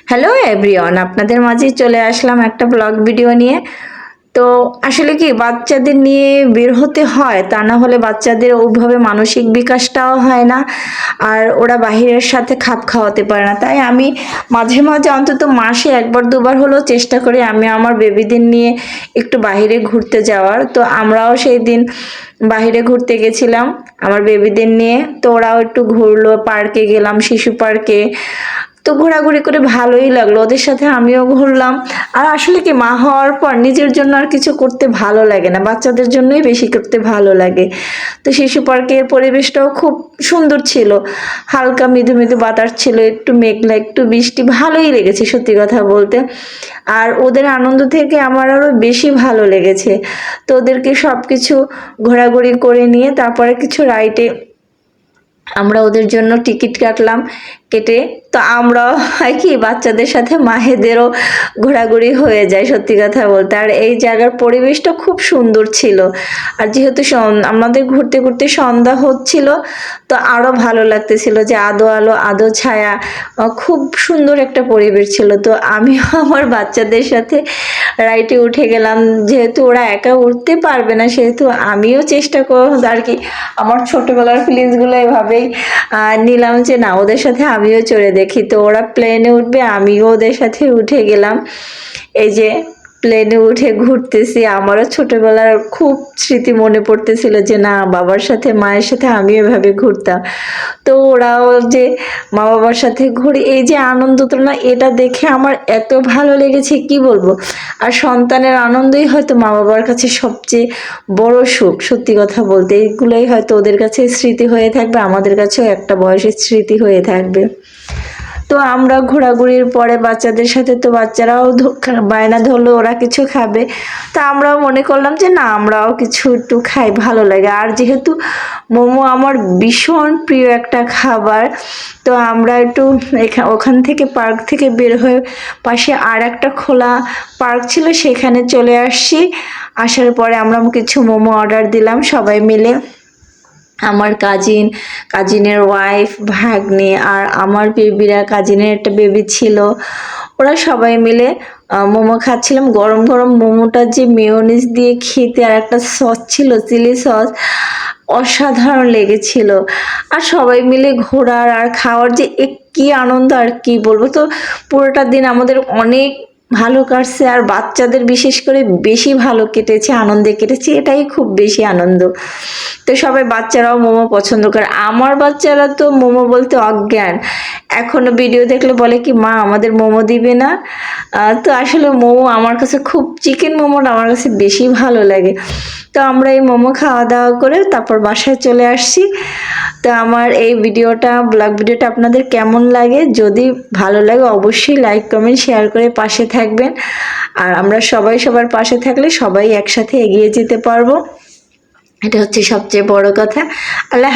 Hello everyone, আপনাদের মাঝে চলে আসলাম একটা ব্লগ ভিডিও নিয়ে। তো আসলে কি বাচ্চাদের নিয়ে বের হতে হয়, তা না হলে বাচ্চাদের ওইভাবে মানসিক বিকাশটাও হয় না, আর ওরা বাহিরের সাথে খাপ খাওয়াতে পারে না। তাই আমি মাঝে মাঝে অন্তত মাসে একবার দুবার হলেও চেষ্টা করি আমি আমার বেবিদের নিয়ে একটু বাইরে ঘুরতে যাওয়ার। তো আমরাও সেই দিন বাইরে ঘুরতে গেছিলাম আমার বেবিদের নিয়ে। তো ওরাও একটু ঘুরলো, পার্কে গেলাম, শিশু পার্কে। তো ঘোরাঘুরি করে ভালোই লাগলো, ওদের সাথে আমিও ঘুরলাম। আর আসলে কি মা হওয়ার পর নিজের জন্য আর কিছু করতে ভালো লাগে না, বাচ্চাদের জন্যই বেশি করতে ভালো লাগে। তো শিশু পার্কের পরিবেশটাও খুব সুন্দর ছিল, হালকা মৃদু মৃদু বাতাস ছিল, একটু মেঘলা একটু বৃষ্টি, ভালোই লেগেছে সত্যি কথা বলতে। আর ওদের আনন্দ থেকে আমার আরো বেশি ভালো লেগেছে। তো ওদেরকে সব কিছু ঘোরাঘুরি করে নিয়ে তারপরে কিছু রাইডে আমরা ওদের জন্য টিকিট কাটলাম, কেটে তো আমরাও হয় কি বাচ্চাদের সাথে মায়েদেরও ঘোরাঘুরি হয়ে যায় সত্যি কথা বলতে। আর এই জায়গার পরিবেশটা খুব সুন্দর ছিল। আর যেহেতু আমাদের ঘুরতে ঘুরতে সন্ধ্যা হচ্ছিল, তো আরো ভালো লাগতেছিল যে আদো আলো আদো ছায়া, খুব সুন্দর একটা পরিবেশ ছিল। তো আমিও আমার বাচ্চাদের সাথে রাইটে উঠে গেলাম, যেহেতু ওরা একা উঠতে পারবে না সেহেতু আমিও চেষ্টা করব আর কি। আমার ছোটবেলার ফিলিংসগুলো এভাবেই নিলাম যে না, ওদের সাথে আমিও চড়ে দেখি। তো ওরা প্লেনে উঠবে, আমিও ওদের সাথে উঠে গেলাম। এই যে প্লেনে উঠে ঘুরতেছি, আমারও ছোটবেলার খুব স্মৃতি মনে পড়তেছিল যে না, বাবার সাথে মায়ের সাথে আমি এভাবে ঘুরতাম। তো ওরাও যে মা বাবার সাথে ঘুরে এই যে আনন্দ তুলনা, এটা দেখে আমার এত ভালো লেগেছে কি বলবো। আর সন্তানের আনন্দই হয়তো মা বাবার কাছে সবচেয়ে বড় সুখ সত্যি কথা বলতে। এইগুলোই হয়তো ওদের কাছে স্মৃতি হয়ে থাকবে, আমাদের কাছেও একটা বয়সের স্মৃতি হয়ে থাকবে। তো আমরা ঘোরাঘুরির পরে বাচ্চাদের সাথে, তো বাচ্চারাও বায়না ধরলো ওরা কিছু খাবে। তা আমরাও মনে করলাম যে না, আমরাও কিছু একটু খাই, ভালো লাগে। আর যেহেতু মোমো আমার ভীষণ প্রিয় একটা খাবার, তো আমরা একটু ওখান থেকে পার্ক থেকে বের হয়ে পাশে আর একটা খোলা পার্ক ছিল, সেখানে চলে আসছি। আসার পরে আমরা কিছু মোমো অর্ডার দিলাম সবাই মিলে, আমার কাজিনের ওয়াইফ, ভাগ্নে, আর আমার বেবিরা, কাজিনের একটা বেবি ছিল, ওরা সবাই মিলে মোমো খাচ্ছিলাম। গরম গরম মোমোটা যে মেয়োনিজ দিয়ে খেতে, আর একটা সস ছিল চিলি সস, অসাধারণ লেগেছিল। আর সবাই মিলে ঘোরার আর খাওয়ার যে কি আনন্দ আর কি বলবো। তো পুরোটা দিন আমাদের অনেক ভালো কাটছে, আর বাচ্চাদের বিশেষ করে বেশি ভালো কেটেছে, আনন্দে কেটেছে, এটাই খুব বেশি আনন্দ। তো সবাই বাচ্চারাও মোমো পছন্দ করে, আমার বাচ্চারা তো মোমো বলতে অজ্ঞান। এখনো ভিডিও দেখলে বলে কি মা আমাদের মোমো দিবে না। তো আসলে মোমো আমার কাছে খুব, চিকেন মোমোটা আমার কাছে বেশি ভালো লাগে। তো আমরা এই মোমো খাওয়া দাওয়া করে তারপর বাসায় চলে আসছি। তো আমার এই ব্লগ ভিডিওটা আপনাদের কেমন লাগে, যদি ভালো লাগে অবশ্যই লাইক কমেন্ট শেয়ার করে পাশে থাকবেন। আর আমরা সবাই সবার পাশে থাকলে সবাই একসাথে এগিয়ে যেতে পারবো, এটা হচ্ছে সবচেয়ে বড় কথা। আল্লাহ